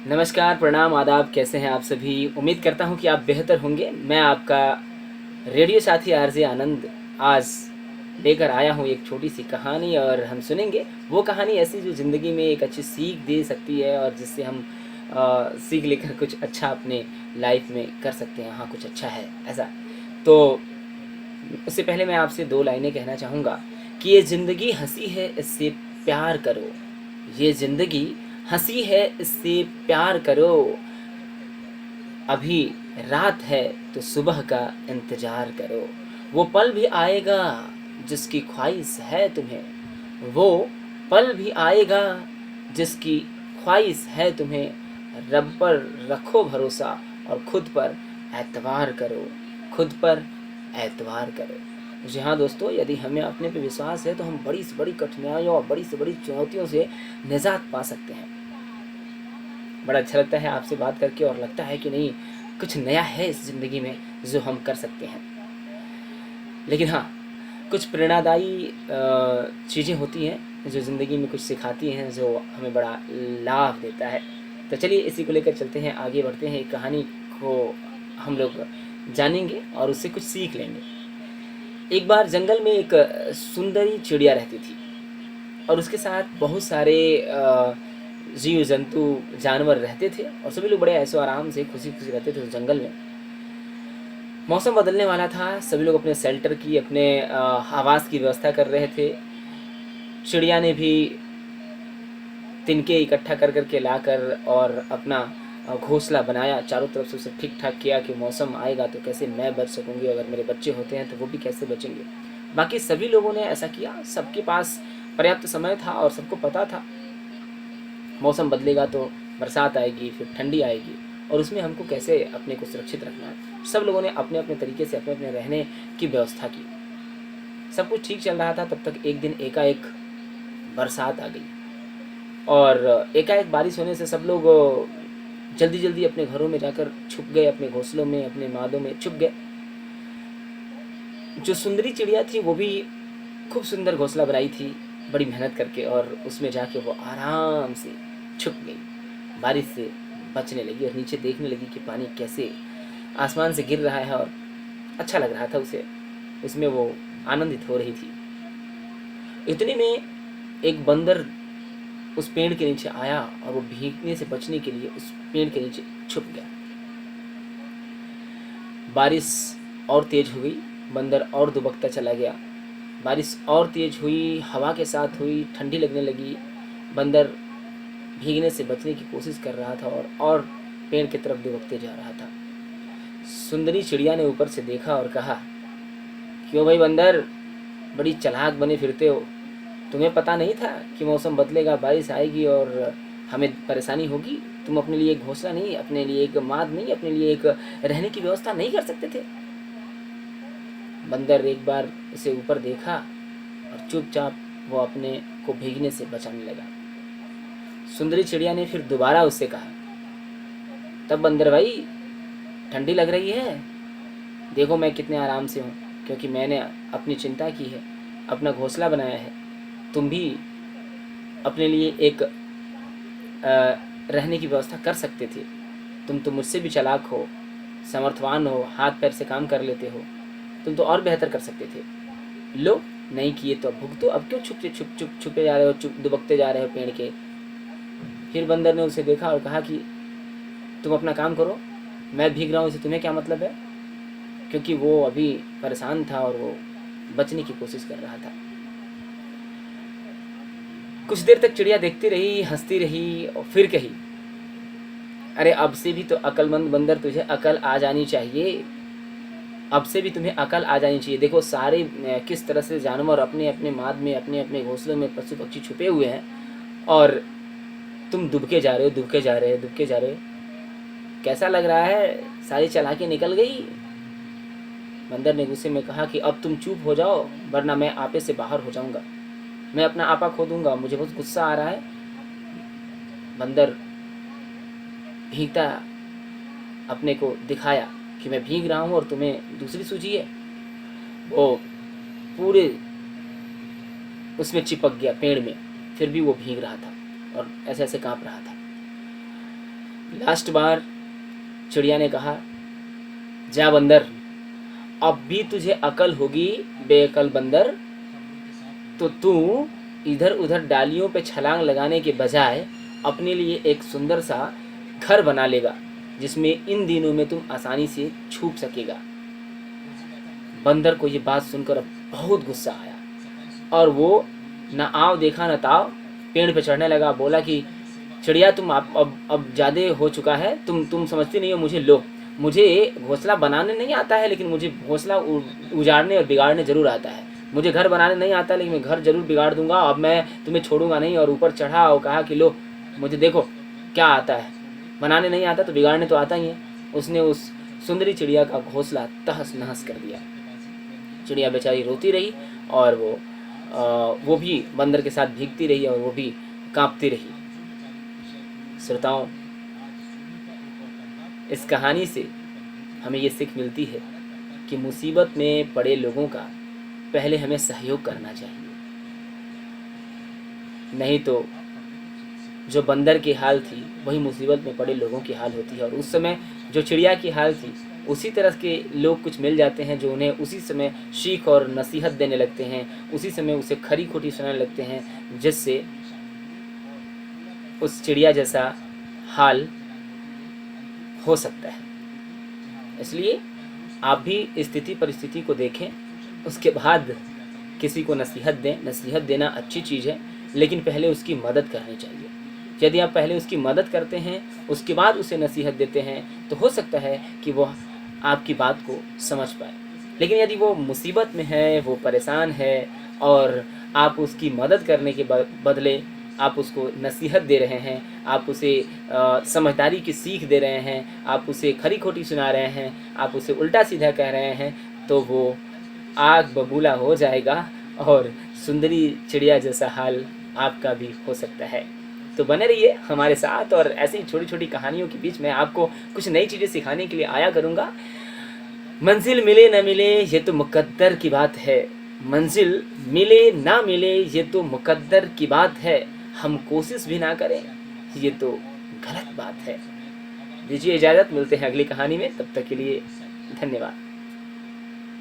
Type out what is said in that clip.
नमस्कार, प्रणाम, आदाब। कैसे हैं आप सभी? उम्मीद करता हूं कि आप बेहतर होंगे। मैं आपका रेडियो साथी आरजे आनंद आज लेकर आया हूं एक छोटी सी कहानी, और हम सुनेंगे वो कहानी ऐसी जो ज़िंदगी में एक अच्छी सीख दे सकती है और जिससे हम सीख लेकर कुछ अच्छा अपने लाइफ में कर सकते हैं। हाँ, कुछ अच्छा है ऐसा। तो उससे पहले मैं आपसे दो लाइनें कहना चाहूँगा कि ये ज़िंदगी हंसी है, इससे प्यार करो। ये ज़िंदगी हंसी है, इससे प्यार करो। अभी रात है तो सुबह का इंतज़ार करो। वो पल भी आएगा जिसकी ख्वाहिश है तुम्हें। वो पल भी आएगा जिसकी ख्वाहिश है तुम्हें। रब पर रखो भरोसा और खुद पर एतबार करो। खुद पर एतबार करो। जी हाँ दोस्तों, यदि हमें अपने पे विश्वास है तो हम बड़ी से बड़ी कठिनाइयों और बड़ी से बड़ी चुनौतियों से निजात पा सकते हैं। बड़ा अच्छा लगता है आपसे बात करके, और लगता है कि नहीं, कुछ नया है इस ज़िंदगी में जो हम कर सकते हैं। लेकिन हाँ, कुछ प्रेरणादायी चीज़ें होती हैं जो ज़िंदगी में कुछ सिखाती हैं, जो हमें बड़ा लाभ देता है। तो चलिए इसी को लेकर चलते हैं, आगे बढ़ते हैं। एक कहानी को हम लोग जानेंगे और उससे कुछ सीख लेंगे। एक बार जंगल में एक सुंदरी चिड़िया रहती थी, और उसके साथ बहुत सारे जीव जंतु जानवर रहते थे, और सभी लोग बड़े ऐशो आराम से खुशी खुशी रहते थे उस जंगल में। मौसम बदलने वाला था, सभी लोग अपने शेल्टर की, अपने आवास की व्यवस्था कर रहे थे। चिड़िया ने भी तिनके इकट्ठा कर करके लाकर और अपना घोंसला बनाया, चारों तरफ से उसे ठीक ठाक किया कि मौसम आएगा तो कैसे मैं बच सकूंगी, अगर मेरे बच्चे होते हैं तो वो भी कैसे बचेंगे। बाकी सभी लोगों ने ऐसा किया, सबके पास पर्याप्त समय था और सबको पता था मौसम बदलेगा तो बरसात आएगी, फिर ठंडी आएगी, और उसमें हमको कैसे अपने को सुरक्षित रखना है। सब लोगों ने अपने अपने तरीके से अपने अपने रहने की व्यवस्था की। सब कुछ ठीक चल रहा था, तब तक एक दिन एकाएक बरसात आ गई, और एकाएक बारिश होने से सब लोग जल्दी जल्दी अपने घरों में जाकर छुप गए, अपने घोंसलों में, अपने मादों में छुप गए। जो सुंदरी चिड़िया थी वो भी खूब सुंदर घोंसला बनाई थी बड़ी मेहनत करके, और उसमें जाके वो आराम से छुप गई। बारिश से बचने लगी और नीचे देखने लगी कि पानी कैसे आसमान से गिर रहा है, और अच्छा लग रहा था उसे, उसमें वो आनंदित हो रही थी। इतने में एक बंदर उस पेड़ के नीचे आया, और वो भीगने से बचने के लिए उस पेड़ के नीचे छुप गया। बारिश और तेज हो गई, बंदर और दुबकता चला गया। बारिश और तेज हुई, हवा के साथ हुई, ठंडी लगने लगी। बंदर भीगने से बचने की कोशिश कर रहा था और पेड़ की तरफ दुबकते जा रहा था। सुंदरी चिड़िया ने ऊपर से देखा और कहा, क्यों भाई बंदर, बड़ी चालाक बने फिरते हो। तुम्हें पता नहीं था कि मौसम बदलेगा, बारिश आएगी और हमें परेशानी होगी? तुम अपने लिए एक घोंसला नहीं, अपने लिए एक माद नहीं, अपने लिए एक रहने की व्यवस्था नहीं कर सकते थे? बंदर एक बार उसे ऊपर देखा और चुपचाप वो अपने को भीगने से बचाने लगा। सुंदरी चिड़िया ने फिर दोबारा उससे कहा, तब बंदर भाई, ठंडी लग रही है? देखो मैं कितने आराम से हूँ, क्योंकि मैंने अपनी चिंता की है, अपना घोंसला बनाया है। तुम भी अपने लिए एक रहने की व्यवस्था कर सकते थे। तुम तो मुझसे भी चालाक हो, समर्थवान हो, हाथ पैर से काम कर लेते हो। तुम तो और बेहतर कर सकते थे। लो, नहीं किए तो अब भुगतो। अब क्यों छुपे जा रहे हो, चुप दुबकते जा रहे हो पेड़ के? फिर बंदर ने उसे देखा और कहा कि तुम अपना काम करो, मैं भीग रहा हूँ, इसे तुम्हें क्या मतलब है? क्योंकि वो अभी परेशान था और वो बचने की कोशिश कर रहा था। कुछ देर तक चिड़िया देखती रही, हंसती रही, और फिर कही, अरे अब से भी तो अक्लमंद बंदर, तुझे अकल आ जानी चाहिए। अब से भी तुम्हें अकल आ जानी चाहिए। देखो सारे किस तरह से जानवर अपने अपने माद में, अपने अपने घोंसलों में पशु पक्षी छुपे हुए हैं, और तुम दुबके जा रहे हो, दुबके जा रहे हो, दुबके जा रहे हो। कैसा लग रहा है? सारी चालाकी निकल गई? बंदर ने गुस्से में कहा कि अब तुम चुप हो जाओ, वरना मैं आपे से बाहर हो जाऊंगा, मैं अपना आपा खो दूंगा, मुझे बहुत गुस्सा आ रहा है। बंदर भीगता अपने को दिखाया कि मैं भीग रहा हूँ और तुम्हें दूसरी सूझी है। वो पूरे उसमें चिपक गया पेड़ में, फिर भी वो भीग रहा था और ऐसे ऐसे काँप रहा था। लास्ट बार चिड़िया ने कहा, जा बंदर, अब भी तुझे अकल होगी बेअकल बंदर, तो तू इधर उधर डालियों पे छलांग लगाने के बजाय अपने लिए एक सुंदर सा घर बना लेगा, जिसमें इन दिनों में तुम आसानी से छुप सकेगा। बंदर को ये बात सुनकर अब बहुत गुस्सा आया और वो न आव देखा न ताव पेड़ पे चढ़ने लगा। बोला कि चिड़िया, तुम अब ज़्यादा हो चुका है, तुम समझती नहीं हो मुझे। लो, मुझे घोंसला बनाने नहीं आता है, लेकिन मुझे घोंसला उजाड़ने और बिगाड़ने ज़रूर आता है। मुझे घर बनाने नहीं आता, लेकिन मैं घर ज़रूर बिगाड़ दूंगा। अब मैं तुम्हें छोड़ूंगा नहीं। और ऊपर चढ़ा और कहा कि लो, मुझे देखो क्या आता है। बनाने नहीं आता तो बिगाड़ने तो आता ही है। उसने उस सुंदरी चिड़िया का घोंसला तहस नहस कर दिया। चिड़िया बेचारी रोती रही और वो भी बंदर के साथ भीगती रही और वो भी कांपती रही। श्रोताओं, इस कहानी से हमें ये सीख मिलती है कि मुसीबत में पड़े लोगों का पहले हमें सहयोग करना चाहिए, नहीं तो जो बंदर की हाल थी वही मुसीबत में पड़े लोगों की हाल होती है। और उस समय जो चिड़िया की हाल थी, उसी तरह के लोग कुछ मिल जाते हैं जो उन्हें उसी समय सीख और नसीहत देने लगते हैं, उसी समय उसे खरी खोटी सुनाने लगते हैं, जिससे उस चिड़िया जैसा हाल हो सकता है। इसलिए आप भी स्थिति परिस्थिति को देखें, उसके बाद किसी को नसीहत दें। नसीहत देना अच्छी चीज़ है, लेकिन पहले उसकी मदद करनी चाहिए। यदि आप पहले उसकी मदद करते हैं, उसके बाद उसे नसीहत देते हैं, तो हो सकता है कि वह आपकी बात को समझ पाए। लेकिन यदि वो मुसीबत में है, वो परेशान है और आप उसकी मदद करने के बदले आप उसको नसीहत दे रहे हैं, आप उसे समझदारी की सीख दे रहे हैं, आप उसे खरी खोटी सुना रहे हैं, आप उसे उल्टा सीधा कह रहे हैं, तो वो आग बबूला हो जाएगा और सुंदरी चिड़िया जैसा हाल आपका भी हो सकता है। तो बने रहिए हमारे साथ और ऐसी छोटी छोटी कहानियों के बीच में आपको कुछ नई चीज़ें सिखाने के लिए आया करूँगा। मंजिल मिले न मिले ये तो मुकद्दर की बात है, मंजिल मिले ना मिले ये तो मुकद्दर की बात है, हम कोशिश भी ना करें ये तो गलत बात है। दीजिए इजाज़त, मिलते हैं अगली कहानी में, तब तक के लिए धन्यवाद।